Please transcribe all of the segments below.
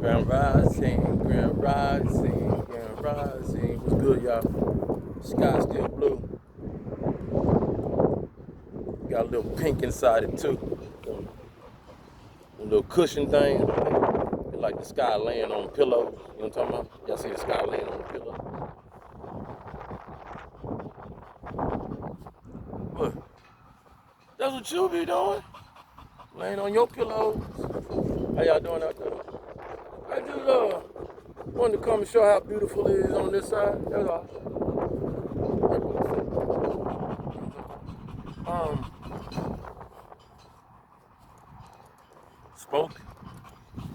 Grand Rising, Grand Rising, Grand Rising. What's good, y'all? Sky still blue. Got a little pink inside it too. A little cushion thing. It's like the sky laying on pillows. You know what I'm talking about? Y'all see the sky laying on the pillow? What? That's what you be doing. Laying on your pillows. How y'all doing out there? I just wanted to come and show how beautiful it is on this side. That's all. Um, Smoke.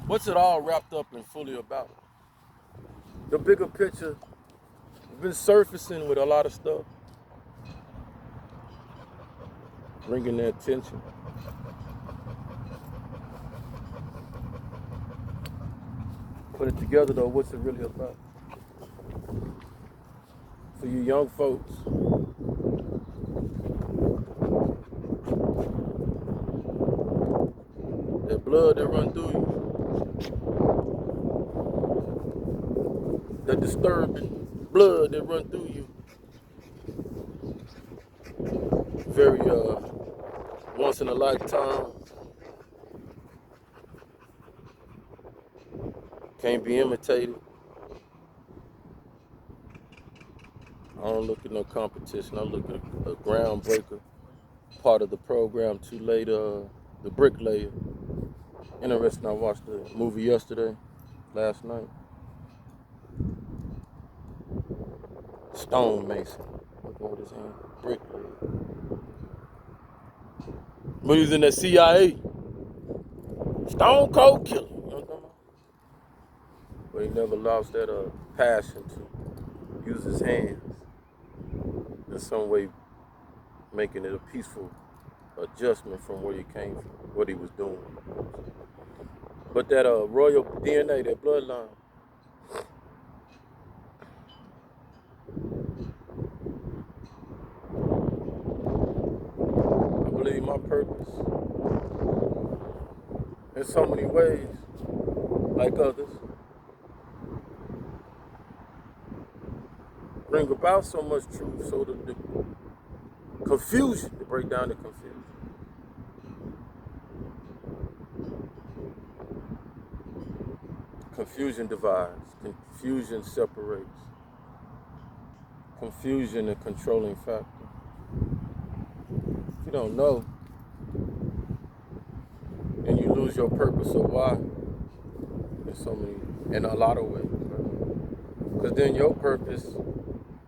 What's it all wrapped up and fully about? The bigger picture has been surfacing with a lot of stuff, bringing their attention. Put it together though, what's it really about? For you young folks, that blood that run through you, that disturbing blood that run through you, very once in a lifetime, can't be imitated. I don't look at no competition. I look at a groundbreaker part of the program to lay the bricklayer. Interesting. I watched the movie yesterday, last night. Stone Mason. Looking with his hand. Bricklayer. But he's in the CIA. Stone cold killer. You know what I'm talking about? But he never lost that passion to use his hands in some way, making it a peaceful adjustment from where he came from, what he was doing. But that royal DNA, that bloodline, I believe my purpose in so many ways, like others, bring about so much truth, so that the confusion, to break down the confusion. Confusion divides, confusion separates, confusion a controlling factor. If you don't know, and you lose your purpose or why, in a lot of ways, right? Because then your purpose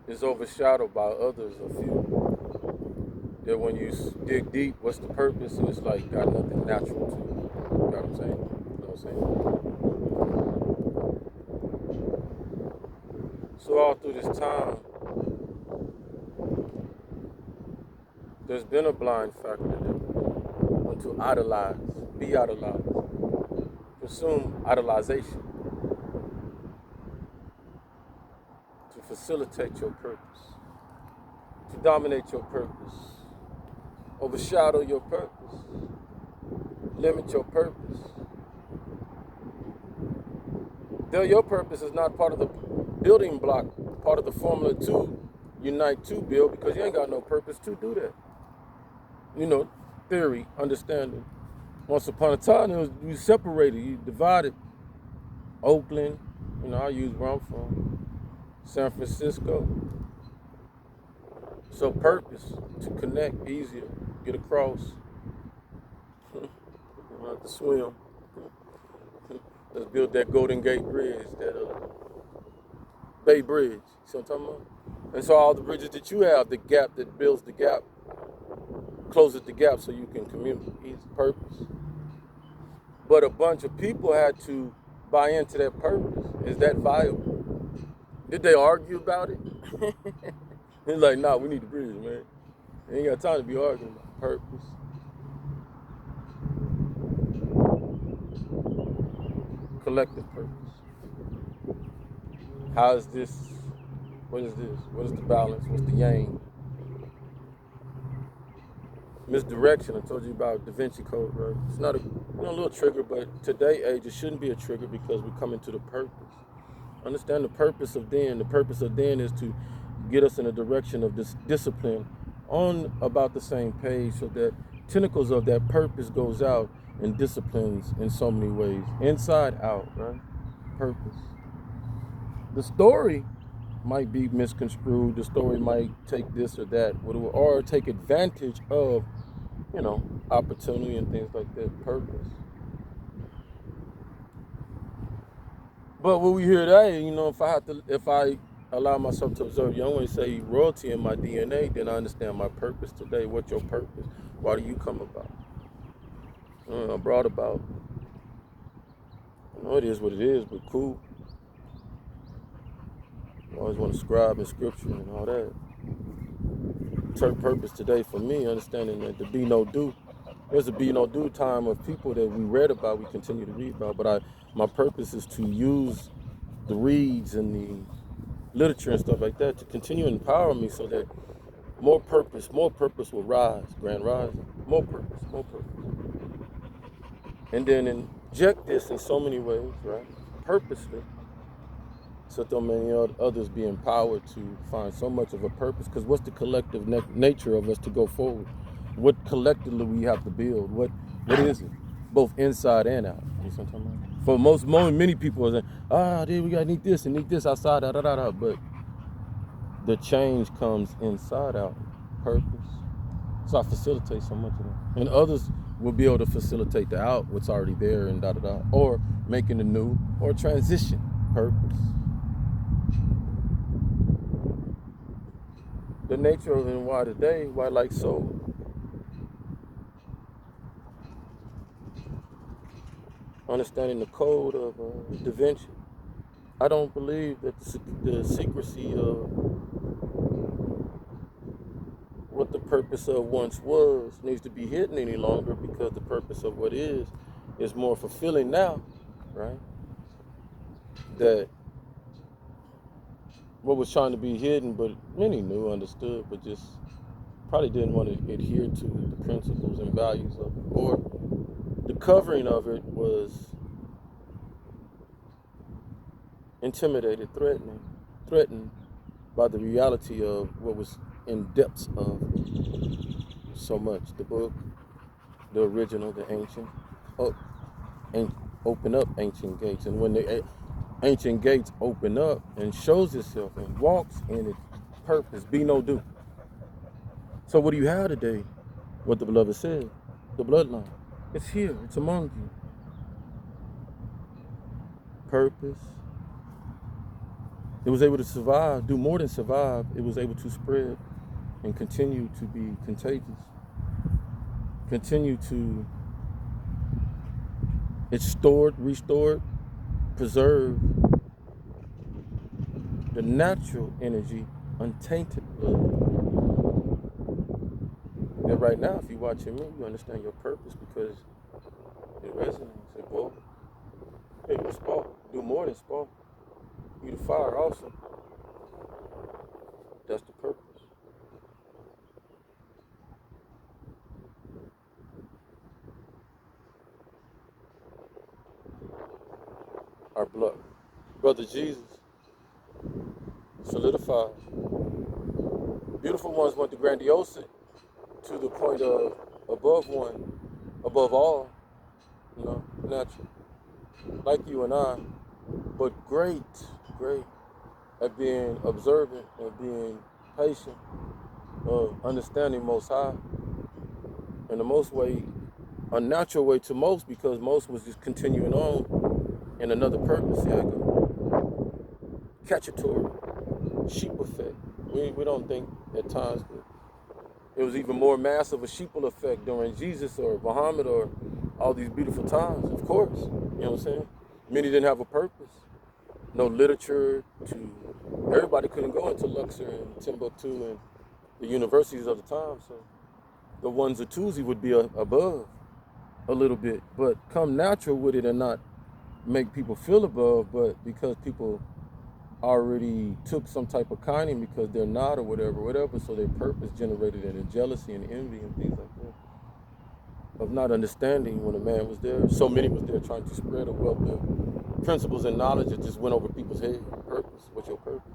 is overshadowed by others or few. That when you dig deep, what's the purpose? And it's like got nothing natural to it. You know what I'm saying? You know what I'm saying? So all through this time, there's been a blind factor that want to idolize, be idolized, consume idolization to facilitate your purpose, to dominate your purpose, overshadow your purpose, limit your purpose. Though your purpose is not part of the building block, part of the formula to unite to build, because you ain't got no purpose to do that. You know, theory, understanding. Once upon a time, you separated, you divided. Oakland, I use where I'm from, San Francisco. So purpose, to connect easier, get across. You don't have to swim. Let's build that Golden Gate Bridge, that Bay Bridge. See what I'm talking about? And so all the bridges that you have, the gap that builds the gap, closes the gap so you can communicate. Easy purpose. But a bunch of people had to buy into that purpose. Is that viable? Did they argue about it? It's like, nah, we need the bridge, man. You ain't got time to be arguing about purpose. Collective purpose. How is this? What is this? What is the balance? What's the yang? Misdirection. I told you about Da Vinci Code, right? It's not a a little trigger, but today age, it shouldn't be a trigger because we're coming to the purpose. Understand the purpose of then. The purpose of then is to get us in a direction of this discipline on about the same page so that tentacles of that purpose goes out and disciplines in so many ways, inside out, right? Purpose. The story might be misconstrued. The story might take this or that, or take advantage of, opportunity and things like that. Purpose. But what we hear today, if I allow myself to observe, you always say royalty in my DNA, then I understand my purpose today. What's your purpose? Why do you come about? Brought about. It is what it is, but cool. I always want to scribe in scripture and all that. Purpose today for me, understanding that the be no do. There's a be no do time of people that we read about, we continue to read about, but my purpose is to use the reads and the literature and stuff like that to continue to empower me so that more purpose will rise, grand rising, more purpose. And then inject this in so many ways, right? Purposely, so that many others be empowered to find so much of a purpose. Because what's the collective nature of us to go forward? What collectively we have to build? What is it? Both inside and out. You see what I'm talking about? For many people are saying, we gotta need this outside, But the change comes inside out. Purpose. So I facilitate so much of that. And others will be able to facilitate the out, what's already there and or making the new, or transition. Purpose. The nature of and why today, why like so. Understanding the code of Da Vinci. I don't believe that the secrecy of what the purpose of once was needs to be hidden any longer, because the purpose of what is more fulfilling now, right? That what was trying to be hidden, but many knew, understood, but just probably didn't want to adhere to the principles and values of it, or the covering of it was intimidated, threatened by the reality of what was in depths of so much. The book, the original, the ancient, open up ancient gates. And when the ancient gates open up and shows itself and walks in its purpose, be no do. So what do you have today? What the beloved said, the bloodline. It's here, it's among you. Purpose. It was able to survive, do more than survive. It was able to spread and continue to be contagious. Continue to, it's stored, restored, preserved the natural energy, untainted blood. And right now, if you're watching me, you understand your purpose because it resonates. It will. Hey, you spark. Do more than spark. You the fire also. That's the purpose. Our blood. Brother Jesus solidified. Beautiful ones went to grandiosity to the point of above all, natural. Like you and I, but great at being observant and being patient, understanding Most High. And the most way, unnatural way to most, because most was just continuing on in another purpose. Here I go. Cacciatore, sheep effect. We don't think at times that it was even more massive a sheeple effect during Jesus or Muhammad or all these beautiful times, of course. You know what I'm saying? Many didn't have a purpose. No literature everybody couldn't go into Luxor and Timbuktu and the universities of the time. So the ones or twos would be above a little bit, but come natural with it and not make people feel above, but because people already took some type of kinding because they're not or whatever, so their purpose generated into jealousy and envy and things like that. of not understanding when a man was there. So many was there trying to spread a wealth of principles and knowledge that just went over people's head. Purpose. What's your purpose?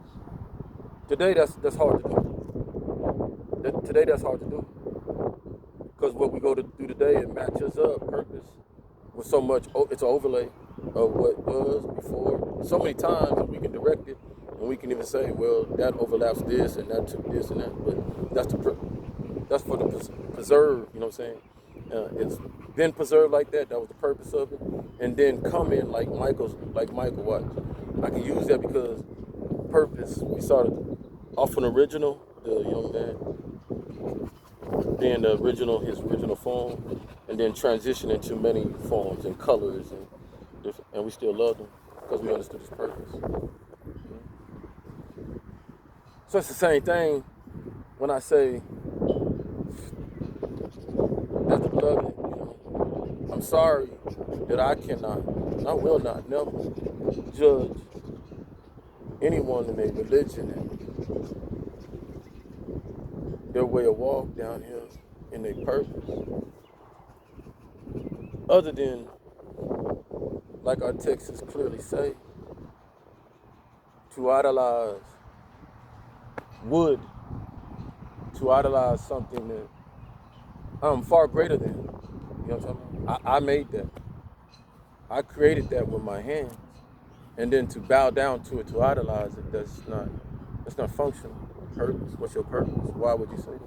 Today, that's hard to do. Today, that's hard to do. Because what we go to do today, it matches up purpose with so much. It's an overlay of what was before. So many times that we can direct it, and we can even say, well, that overlaps this, and that took this and that. But that's for the preserve. You know what I'm saying? It's been preserved like that. That was the purpose of it. And then come in like Michael watch. I can use that because purpose. We started off an original, the young man, being his original form, and then transition into many forms and colors and different. And we still love them because we understood his purpose. So it's the same thing when I say that's the beloved. I'm sorry that I cannot, and I will not, never judge anyone in their religion and their way of walk down here in their purpose. Other than, like our texts clearly say, to idolize wood, to idolize something that I'm far greater than. You know what I'm talking about? I made that. I created that with my hands. And then to bow down to it, to idolize it, that's not functional. Purpose. What's your purpose? Why would you say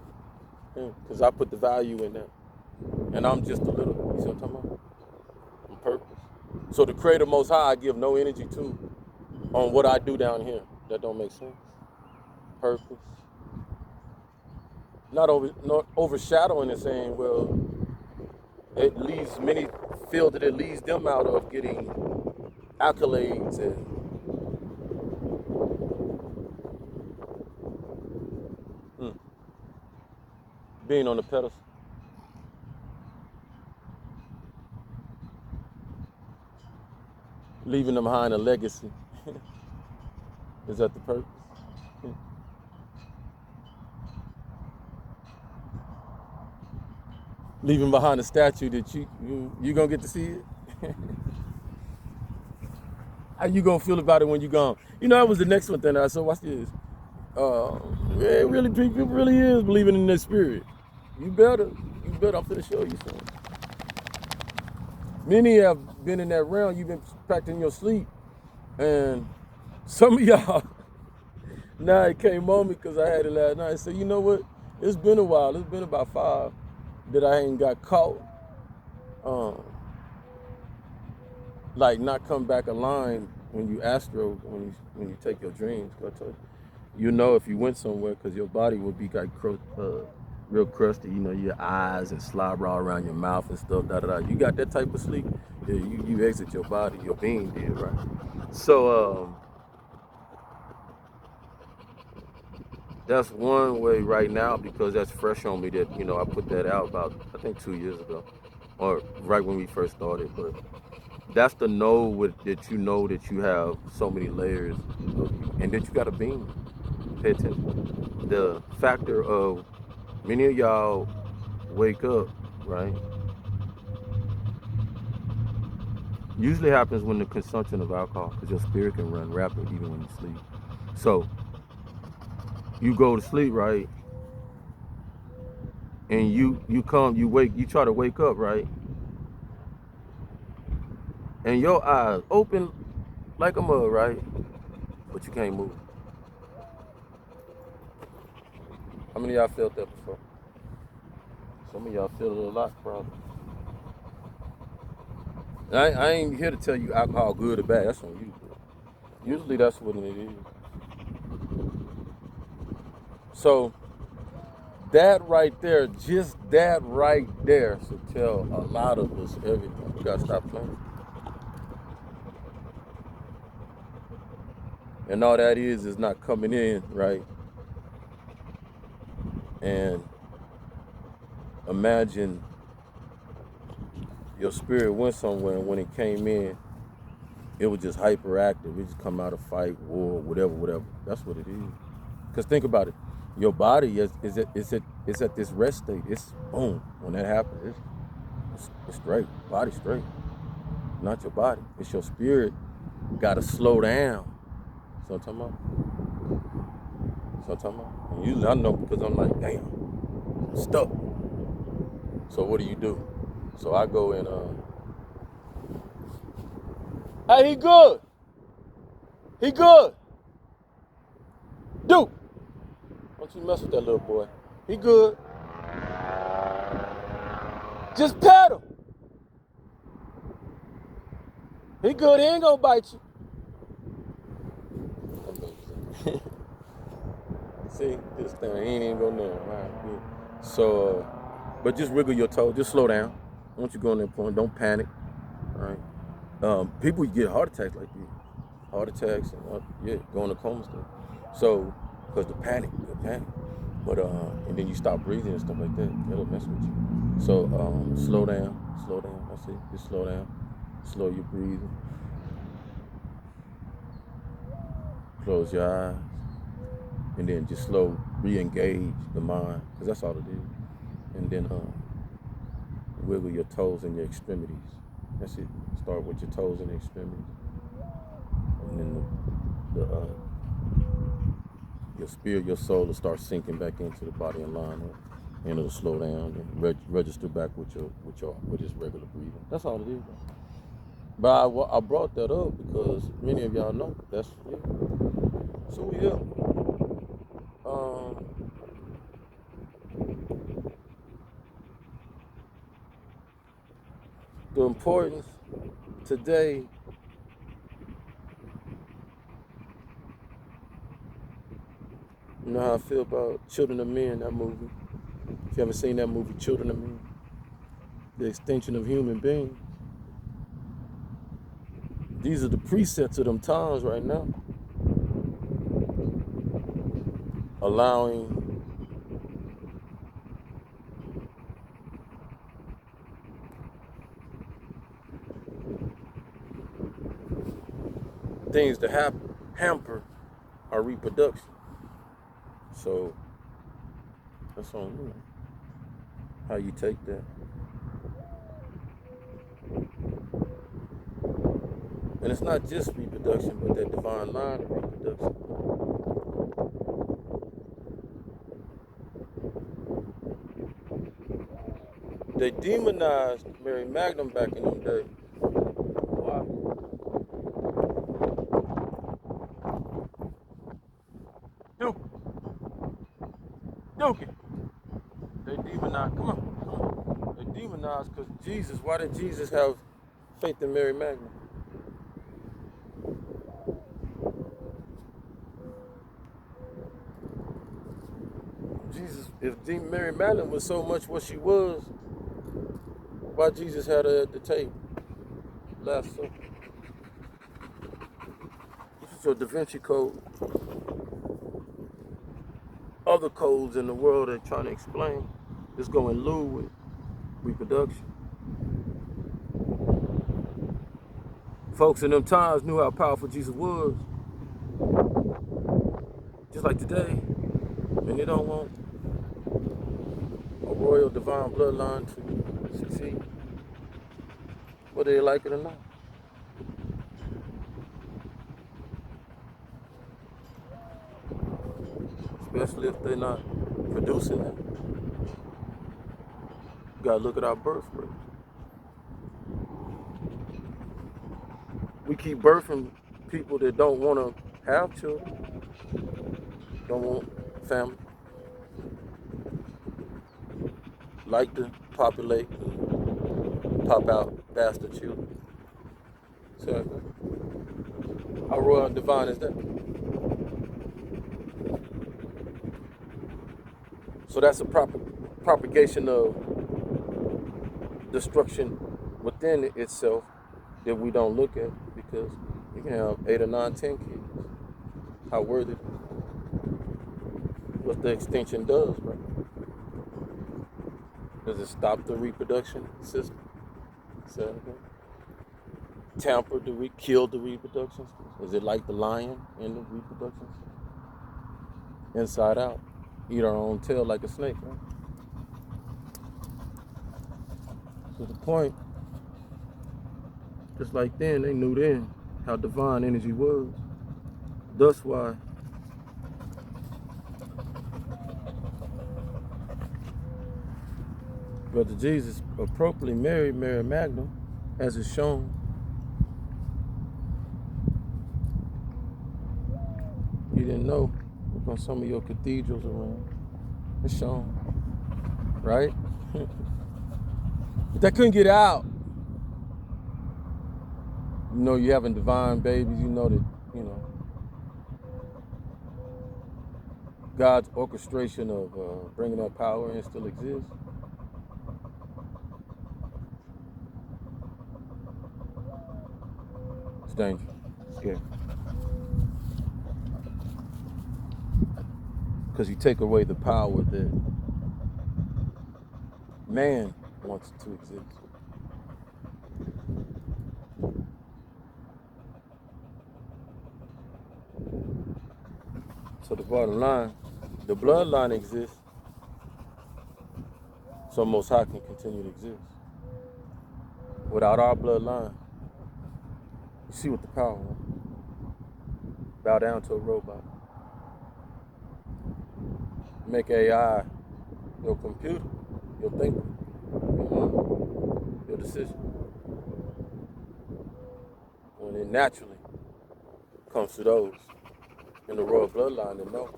that? Because I put the value in that. And I'm just a little, you see what I'm talking about? On purpose. So the Creator Most High, I give no energy to on what I do down here. That don't make sense. Purpose. Not overshadowing and saying, well, it leaves many feel that it leaves them out of getting accolades and being on the pedestal. Leaving them behind a legacy. Is that the purpose? Leaving behind a statue that you gonna get to see it? How you gonna feel about it when you gone? You know, that was the next one thing I said. Watch this. It really, people really is believing in their spirit. You better. I'm finna show you something. Many have been in that realm. You've been practicing your sleep, and some of y'all. Now it came on me because I had it last night. I said, you know what? It's been a while. It's been about 5 that I ain't got caught. Like not come back aligned when you astro, when you take your dreams. I told you know if you went somewhere because your body will be like real crusty. You know, your eyes and slobber all around your mouth and stuff. You got that type of sleep. Yeah, you exit your body. Your being did, right? So that's one way right now because that's fresh on me that, you know, I put that out about, I think 2 years ago or right when we first started. But that's the that you have so many layers and that you got a being. Pay attention. The factor of many of y'all wake up, right? Usually happens when the consumption of alcohol because your spirit can run rapid even when you sleep. So you go to sleep, right? And you try to wake up, right? And your eyes open like a mug, right? But you can't move. How many of y'all felt that before? Some of y'all feel it a lot, probably. I ain't here to tell you alcohol good or bad. That's on you. Usually that's what it is. So that right there, just that right there should tell a lot of us everything. We gotta stop playing. And all that is not coming in, right? And imagine your spirit went somewhere and when it came in, it was just hyperactive. It just come out of fight, war, whatever. That's what it is. Because think about it. Your body is at this rest state. It's boom. When that happens, It's straight. Body straight. Not your body. It's your spirit. Gotta slow down. So I'm talking about. So I'm talking about. And usually I know because I'm like, damn, I'm stuck. So what do? So I go and hey, he good. He good. Dude, don't you mess with that little boy. He good. Just pet him. He good. He ain't gonna bite you. See, this thing, he ain't even gonna know. All right, good. So, but just wiggle your toe. Just slow down. Don't you go on that point. Don't panic. All right. People get heart attacks like this. Heart attacks and go in a coma state. So, because the panic. But and then you stop breathing and stuff like that. It'll mess with you. So slow down. That's it. Just slow down. Slow your breathing. Close your eyes. And then just slow re-engage the mind. Because that's all it is. And then wiggle your toes and your extremities. That's it. Start with your toes and the extremities. And then your spirit, your soul will start sinking back into the body and line up. And it'll slow down and register back with just regular breathing. That's all it is. But I brought that up because many of y'all know that's it. So we here. The importance today. You know how I feel about Children of Men, that movie. If you haven't seen that movie, Children of Men, the extinction of human beings. These are the presets of them times right now. Allowing things to hamper our reproduction. So that's on you. How you take that. And it's not just reproduction, but that divine line of reproduction. They demonized Mary Magdalene back in them days. Why? Duke it. They demonized. Come on. They demonized because Jesus. Why did Jesus have faith in Mary Magdalene? Jesus, if Mary Magdalene was so much what she was, why Jesus had her at the table? Last Supper. This is your Da Vinci Code. Other codes in the world they're trying to explain. This go in lieu with reproduction. Folks in them times knew how powerful Jesus was. Just like today, and they don't want a royal divine bloodline to succeed, whether they like it or not. Especially if they're not producing it. You gotta look at our birth rate. We keep birthing people that don't want to have children, don't want family, like to populate and pop out bastard children. So, how royal and divine is that? So that's a propagation of destruction within itself that we don't look at, because you can have 8 or 9, 10 kids. How worthy? What the extinction does, right? Does it stop the reproduction system? Tamper kill the reproduction system? Is it like the lion in the reproduction system? Inside out. Eat our own tail like a snake, right? To the point, just like then, they knew then how divine energy was. That's why Brother Jesus appropriately married Mary Magdalene, as is shown. You didn't know. Look on some of your cathedrals around. It's shown, right? But that couldn't get out. You know you having divine babies. You know that, you know, God's orchestration of bringing that power in still exists. It's dangerous. It's scary. Because you take away the power that man wants to exist. So the bottom line, the bloodline exists, so Most High can continue to exist. Without our bloodline, you see what the power is. Bow down to a robot. Make AI your computer, your thinker, your mind, your decision. When it naturally comes to those in the royal bloodline that know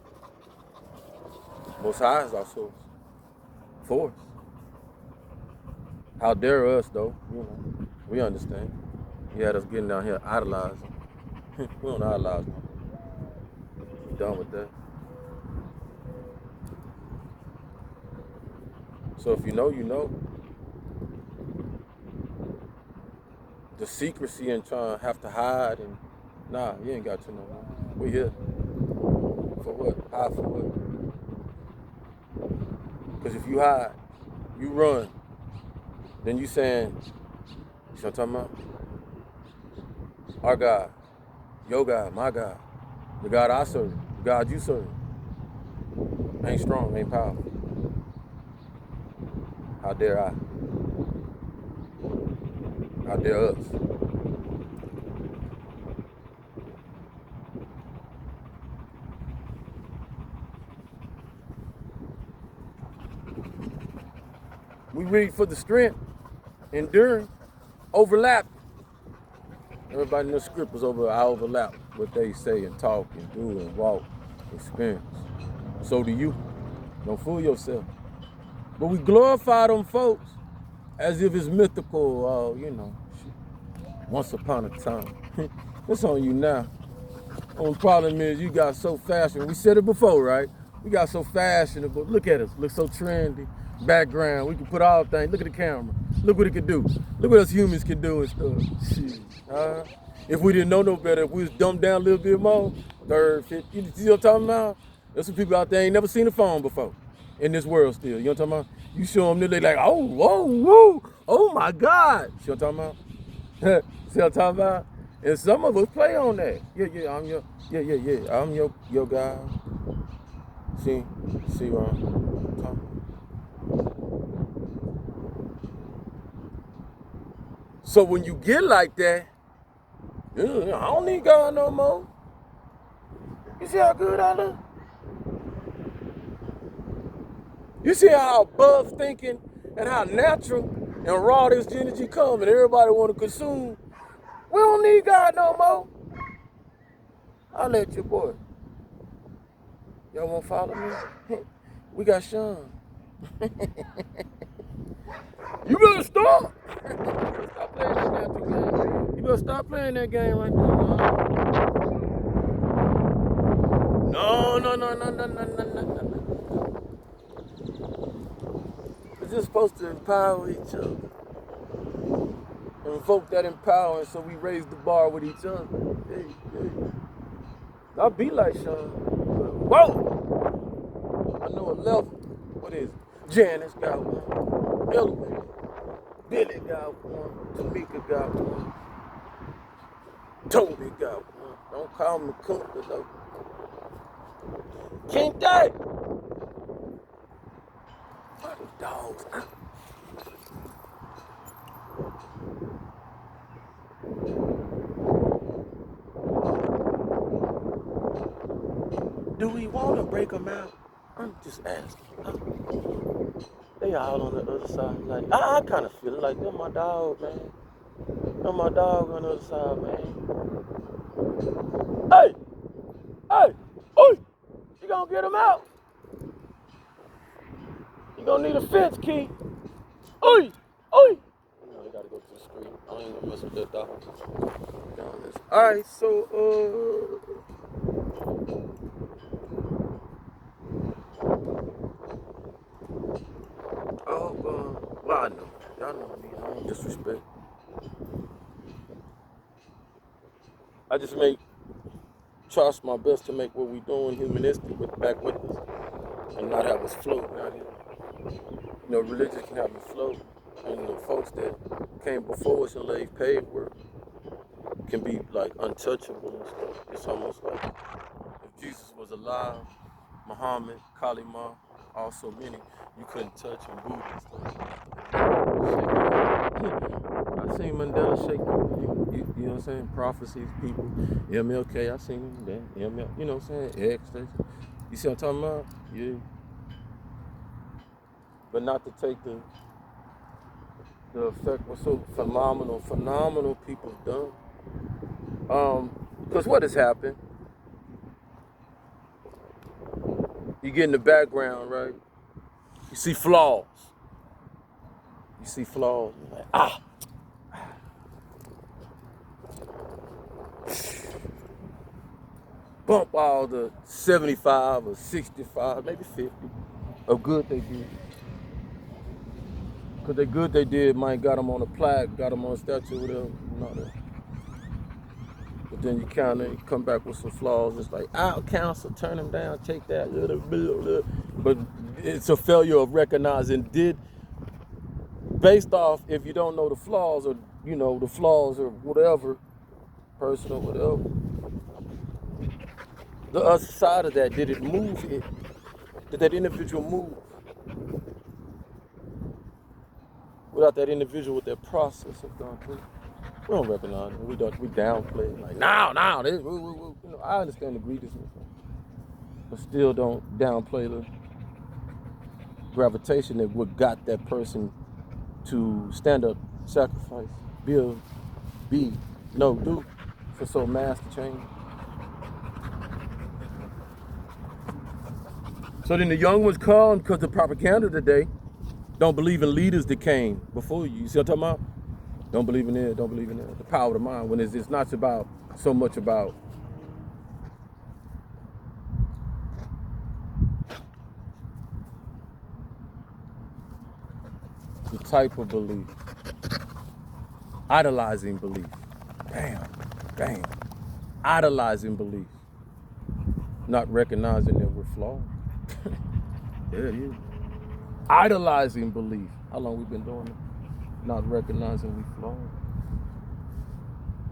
Most High is our source, force. How dare us though, you know, we understand. You had us getting down here idolizing. We don't idolize no more. We're done with that. So if you know, you know. The secrecy and trying to have to hide and nah, you ain't got to no more. We here. For what? Hide for what? Because if you hide, you run, then you saying, you know what I'm talking about? Our God, your God, my God, the God I serve, the God you serve, ain't strong, ain't powerful. How dare I? How dare us? We read for the strength, enduring, overlap. Everybody in the script was I overlap what they say and talk and do and walk, experience. So do you. Don't fool yourself. But we glorify them folks as if it's mythical, you know, once upon a time. It's on you now. Only problem is you got so fashionable. We said it before, right? We got so fashionable. Look at us. Look so trendy. Background. We can put all things. Look at the camera. Look what it can do. Look what us humans can do and stuff. Shit. If we didn't know no better, if we was dumbed down a little bit more, third, fifth, you see what I'm talking about? There's some people out there ain't never seen a phone before in this world still. You know what I'm talking about? You show them, they like, oh, whoa, whoa, oh my God. See what I'm talking about? See what I'm talking about? And some of us play on that. Yeah, I'm I'm your guy. See what I'm talking about? So when you get like that, I don't need God no more. You see how good I look? You see how above thinking and how natural and raw this energy come and everybody want to consume? We don't need God no more. I'll let you, boy. Y'all want to follow me? We got Sean. You better stop. Stop playing that natural game. You better stop playing that game right now. No. We're just supposed to empower each other. And invoke that empowerment so we raise the bar with each other. Hey. I'll be like Sean. Whoa! I know a level. What is it? Janice got one. Eloise. Billy got one. Tamika got one. Toby got one. Don't call me Kunta though. Kente! Why the dogs out? Do we want to break them out? I'm just asking. They all on the other side. Like, I kind of feel it like they're my dog, man. They're my dog on the other side, man. Hey! Hey! Oi! You gonna get them out? You gonna need a fence key. Oi! Oi! You know, they gotta go to the street. I ain't gonna mess with that dog. Alright, so, well, I know. Y'all know me. I don't disrespect. I just try my best to make what we doing humanistic with back with us and not have us floating out here. You know, religion can have you float. And you know, folks that came before us and laid paved work can be like untouchable and stuff. It's almost like if Jesus was alive, Muhammad, Kalima, also many, you couldn't touch him, Buddha and stuff. I seen Mandela shake people, you know what I'm saying? Prophecies, people, MLK, I seen him, that, ML, you know what I'm saying? X, you see what I'm talking about? Yeah. But not to take the effect was so phenomenal people's done. Because what has happened, you get in the background, right? You see flaws. You're like, bump all the 75 or 65, maybe 50 of good they did. Because the good they did might got them on a plaque, got them on a statue, whatever. But then you come back with some flaws. It's like, out counsel, turn them down, take that, but it's a failure of recognizing based off if you don't know the flaws or, you know, the flaws or whatever, personal, whatever. The other side of that, did it move it? Did that individual move? Without that individual with that process of going through. We don't recognize it. We downplay it. Like, no, this, you know, I understand the greediness, but still don't downplay the gravitation that what got that person to stand up, sacrifice, build, do for so mass to change. So then the young ones come because the propaganda today don't believe in leaders that came before you. You see what I'm talking about? Don't believe in it, the power of the mind. When it's not so much about the type of belief. Idolizing belief. Bam. Idolizing belief. Not recognizing that we're flawed. Yeah. Idolizing belief. How long we been doing it? Not recognizing we flawed.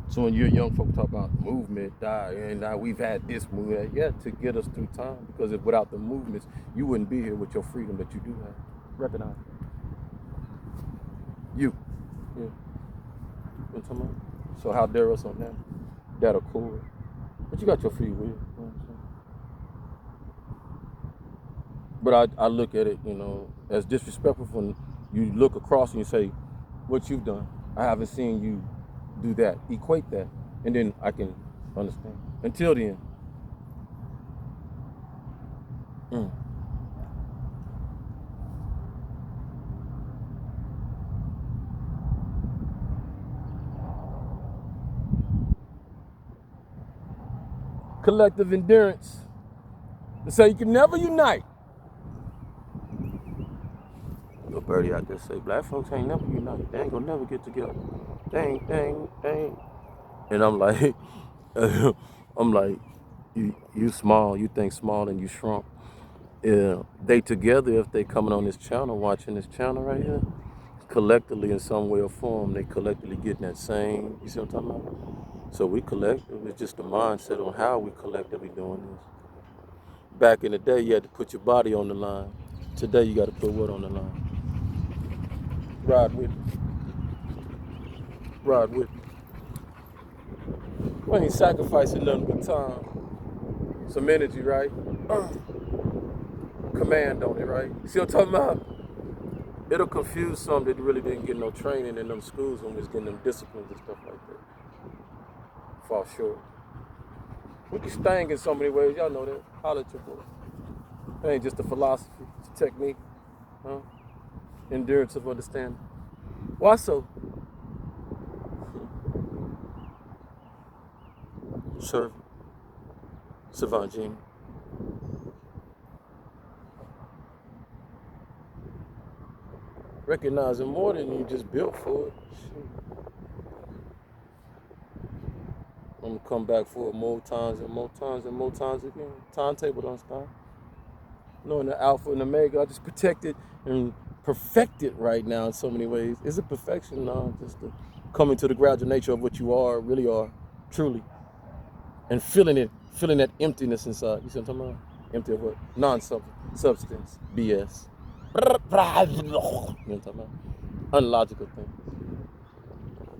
So when you're young folk talk about movement, and now we've had this movement, to get us through time. Because if without the movements, you wouldn't be here with your freedom that you do have. Recognize it. You. Yeah. You know what I'm talking about? So how dare us on that accord. But you got your free will. You know what I'm saying? But I look at it, you know, as disrespectful when you look across and you say, what you've done. I haven't seen you do that. Equate that. And then I can understand. Until then. Collective endurance. To say you can never unite. Little birdie out there say, black folks ain't never unite. They ain't gonna never get together. They ain't. And I'm like, you small, you think small and you shrunk. Yeah, they together, if they coming on this channel, watching this channel right here, collectively in some way or form, they collectively getting that same, you see what I'm talking about? So we collective, it's just the mindset on how we collectively doing this. Back in the day, you had to put your body on the line. Today, you got to put what on the line? Ride with me. We ain't sacrificing nothing but time. Some energy, right? command on it, right? See what I'm talking about? It'll confuse some that really didn't get no training in them schools when we was getting them disciplines and stuff like that. Fall short. We can sting in so many ways. Y'all know that. Holler at your boy. It ain't just a philosophy. It's a technique. Huh? Endurance of understanding. Why so? Serve. Savant genie. Recognizing more than you just built for it. Shoot. I'm gonna come back for it more times and more times and more times again. Timetable don't stop. Knowing the Alpha and Omega, I just protect it and perfect it right now in so many ways. Is it perfection? No, just the coming to the gradual nature of what you are, really are, truly. And feeling it, feeling that emptiness inside. You see what I'm talking about? Empty of what? Non-substance, BS. You know what I'm talking about? Unlogical things.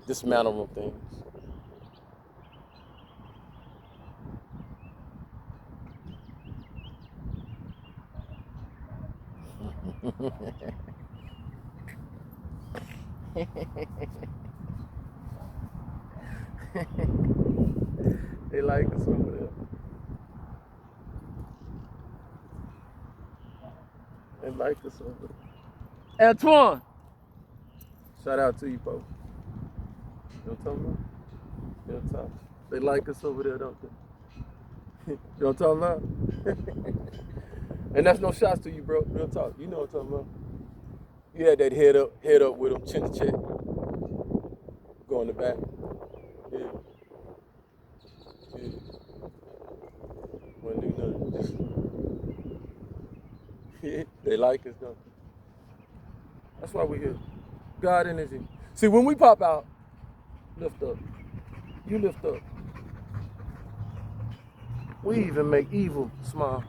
Dismantleable things. They like us over there. They like us over there. Antoine! Shout out to you, folks. You know what I'm talking about? You know what I'm talking about? They like us over there, don't they? You know what I'm talking about? And that's no shots to you, bro. Real talk. You know what I'm talking about. You had that head up with them, chin to check. Go in the back. Yeah. Yeah. Wouldn't do nothing. Yeah. They like us, don't they? That's why we're here. God energy. See, when we pop out, lift up. You lift up. We even make evil smile.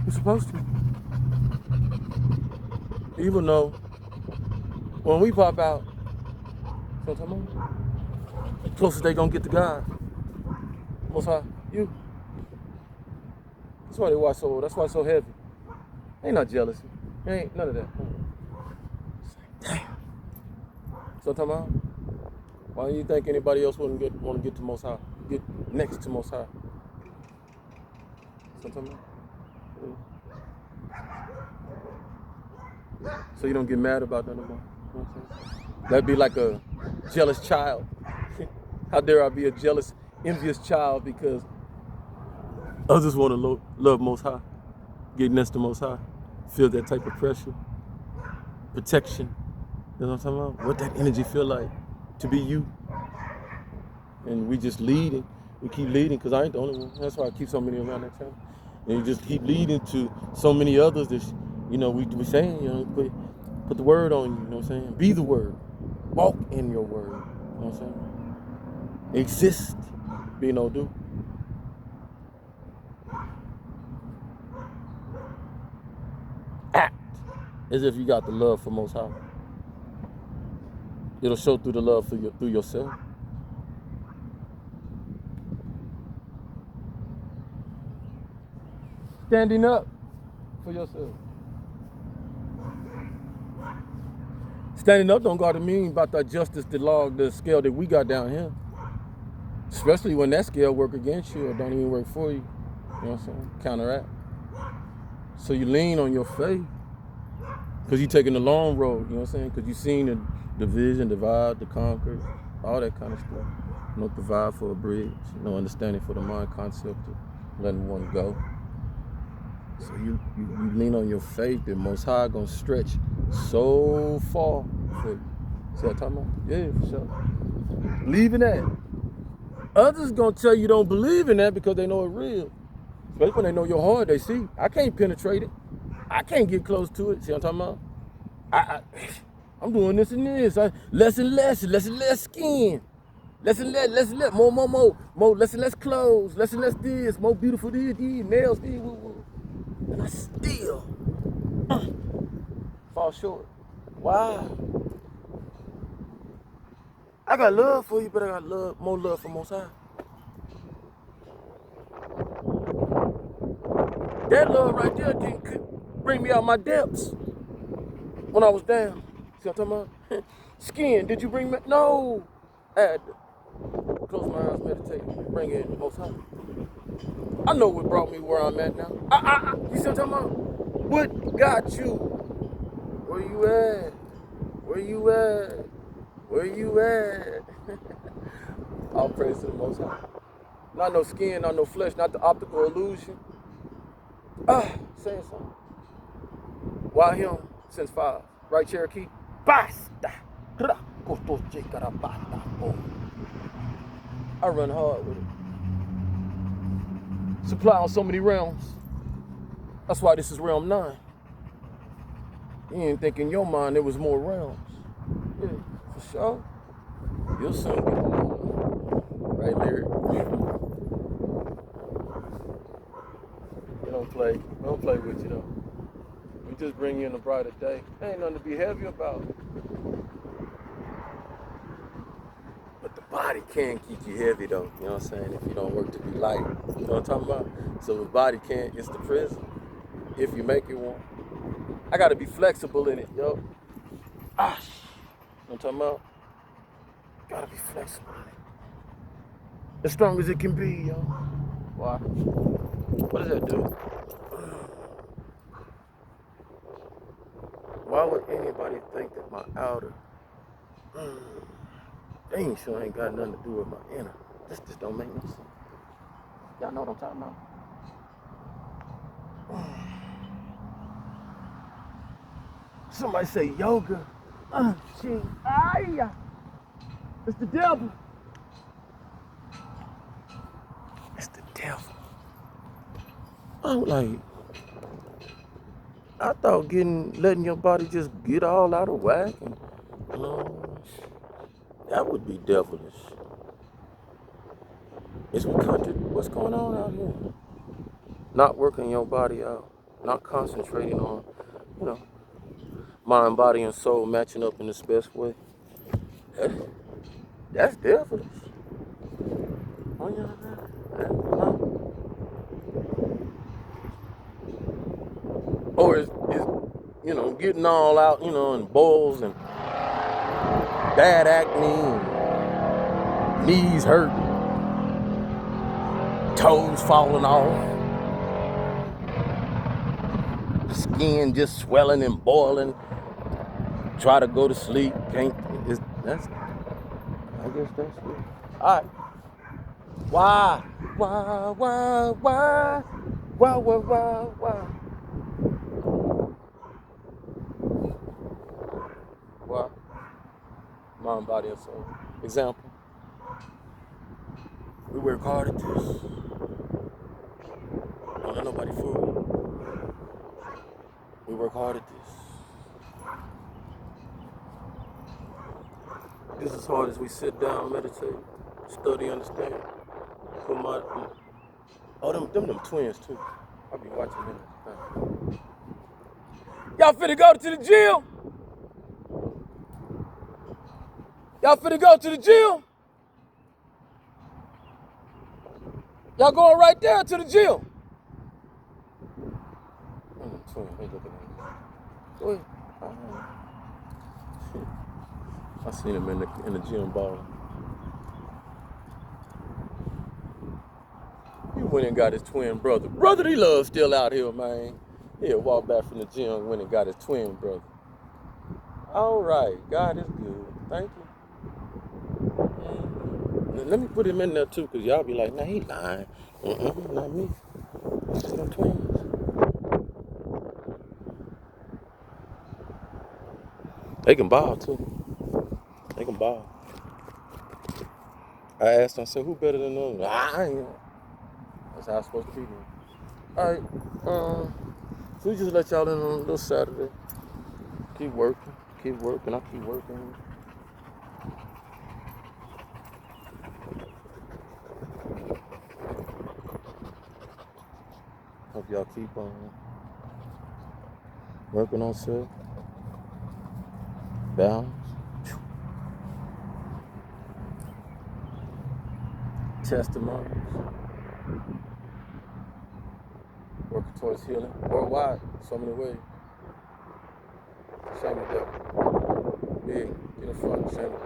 We're supposed to. Evil know when we pop out, sometimes closest they gonna get to God. Most high, you. That's why they watch so. That's why it's so heavy. Ain't no jealousy. Ain't none of that. Damn. So I'm talking about. Why do you think anybody else want to get to Most High? Get next to Most High. So I'm talking about. So you don't get mad about that no more. You know what I'm saying? That'd be like a jealous child. How dare I be a jealous, envious child because others want to love Most High, get next to Most High, feel that type of pressure, protection. You know what I'm talking about? What that energy feel like to be you. And we just leading. We keep leading because I ain't the only one. That's why I keep so many around that channel. And you just keep leading to so many others that, you know, we saying, you know, put the word on you, you know what I'm saying? Be the word. Walk in your word, you know what I'm saying? Exist, be no do. Act as if you got the love for Most High. It'll show through the love through yourself. Standing up for yourself. Standing up don't got to mean about the justice, the law, the scale that we got down here. Especially when that scale work against you or don't even work for you. You know what I'm saying? Counteract. So you lean on your faith. Because you're taking the long road, you know what I'm saying? Because you've seen the division, divide, the conquer, all that kind of stuff. No provide for a bridge, no understanding for the mind concept of letting one go. So you lean on your faith that Most High gonna stretch so far for you. See what I'm talking about? Yeah, for sure. Believe in that. Others gonna tell you don't believe in that because they know it real. Especially when they know your heart, they see. I can't penetrate it. I can't get close to it. See what I'm talking about? I'm doing this and this. Less and less skin. Less and less, more, less and less clothes, less and less this, more beautiful this, nails, this, woo. And I still fall short. Why? I got love for you, but I got more love for Most High. That love right there could bring me out my depths when I was down. See what I'm talking about? Skin, did you bring me? No. I had to close my eyes, meditate, bring in the Most High. I know what brought me where I'm at now. You see what I'm talking about? What got you? Where you at? Where you at? Where you at? All praise to the Most High. Not no skin, not no flesh, not the optical illusion. Saying something. Why him? Since 5. Right, Cherokee? Basta. I run hard with it. Supply on so many realms. That's why this is realm 9. You didn't think in your mind there was more realms. Yeah, for sure. You'll soon get the right lyric. You don't play. We don't play with you though. We just bring you in a brighter day. There ain't nothing to be heavy about. But the body can keep you heavy though. You know what I'm saying? If you don't work to be light. You know what I'm talking about? So the body can't, it's the prison. If you make it one. I gotta be flexible in it, yo. You know what I'm talking about? Gotta be flexible in it. As strong as it can be, yo. Why? What does that do? Why would anybody think that my outer, dang sure ain't got nothing to do with my inner? This just don't make no sense. Y'all know what I'm talking about? Somebody say yoga. It's the devil. It's the devil. I'm like, I thought letting your body just get all out of whack and, you know, that would be devilish. Is what's going on out here? Not working your body out, not concentrating on, you know, mind, body, and soul matching up in the best way. That's devilish. Oh yeah, or is you know, getting all out, you know, in boils and bad acne and knees hurting, toes falling off, skin just swelling and boiling. Try to go to sleep, can't. That's. I guess that's it. All right. Why? Why? Mind, body, and soul. Example. We work hard at this. Don't let nobody fool. We work hard at this. Just as hard as we sit down, meditate, study, understand. Put my them twins too. I'll be watching them. Y'all finna go to the gym? Y'all finna go to the gym? Y'all going right there to the gym? Twin, they looking at me. Go ahead. I seen him in the gym balling. He went and got his twin brother. Brotherly love still out here, man. He'll walk back from the gym and went and got his twin brother. All right, God is good. Thank you. Let me put him in there too, because y'all be like, nah, he lying. Not me. It's just no twins. They can ball too. They can ball. I asked him, I said, who better than them? I ain't. That's how it's supposed to be. Man. All right. So we just let y'all in on a little Saturday. Keep working. Keep working. I keep working. Hope y'all keep on working on self. Balance. Testimonies. working towards healing worldwide in so many ways. Shame the devil. Big, get in front, shame the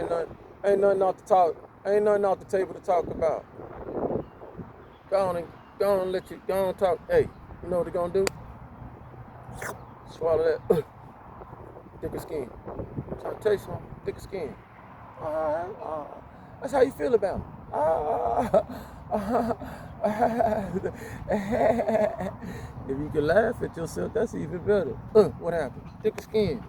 devil. Ain't nothing off the talk. Ain't nothing off the table to talk about. Go on and let you go on talk. Hey, you know what they're gonna do? Swallow that. Thicker skin. I'm trying to tell you something. Thicker skin. That's how you feel about it. If you can laugh at yourself, that's even better. What happened? Thicker skin.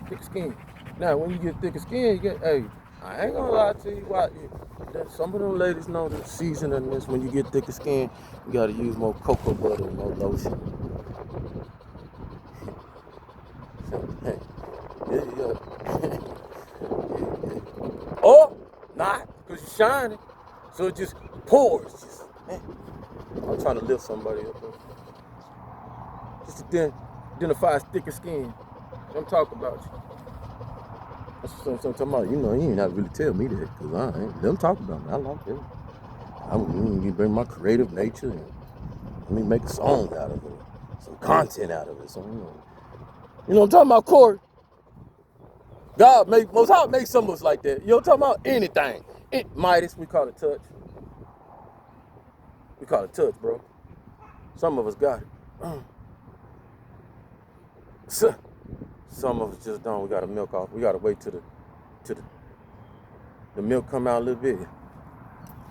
Thicker skin. Now, when you get thicker skin, you get, hey, I ain't gonna lie to you. Some of them ladies know the season of this. When you get thicker skin, you gotta use more cocoa butter and more lotion. Hey, yeah. Or not, because you're shining. So it just pours. I'm trying to lift somebody up. Just to identify as thicker skin. I'm talking about you. That's what I'm talking about. You know, you ain't have to really tell me that, because I ain't. Them talk about me. I like that. I mean, bring my creative nature and let me make a song out of it. Some content out of it. So, you know what I'm talking about, Corey? Most High make some of us like that. You know what I'm talking about? Anything. Midas, we call it touch. We call it touch, bro. Some of us got it. Some of us just don't. We gotta milk off. We gotta wait till the milk come out a little bit.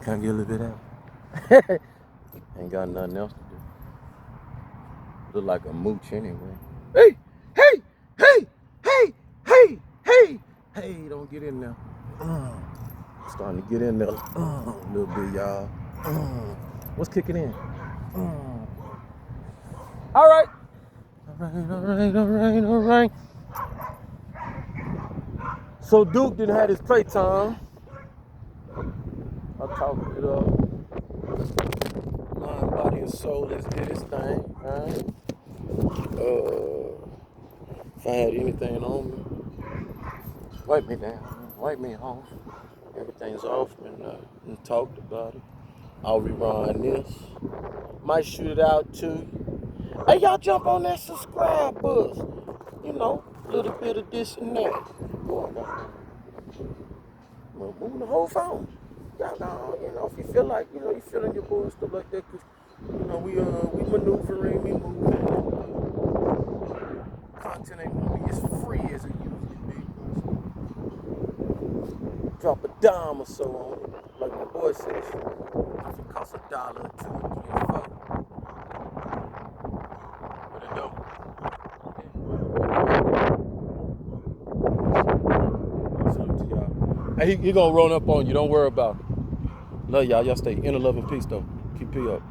Can't get a little bit out. Ain't got nothing else to do. Look like a mooch anyway. Hey, hey, hey, hey, hey, hey, hey, don't get in there. Starting to get in there a little bit, y'all. What's kicking in? All right. All right. So Duke didn't have his playtime. I talked it up. Mind, body, and soul. Let's do this thing. Right? If I had anything on me, wipe me down. Wipe me off. Everything's off and talked about it. I'll rewind this. Might shoot it out too. Hey, y'all jump on that subscribe bus. You know, a little bit of this and that. Well, moving the whole phone. Y'all know, you know, if you feel like, you know, you feeling your bull and stuff like that, cause you know, we maneuvering, we moving. Content ain't gonna be as free as it usually be. Drop a dime or so on it, like my boy says. If it costs $1, $2, $3, $4. What it do? Salute to y'all. Hey, he gonna run up on you. Don't worry about it. Love y'all. Y'all stay in the love and peace though. Keep P up.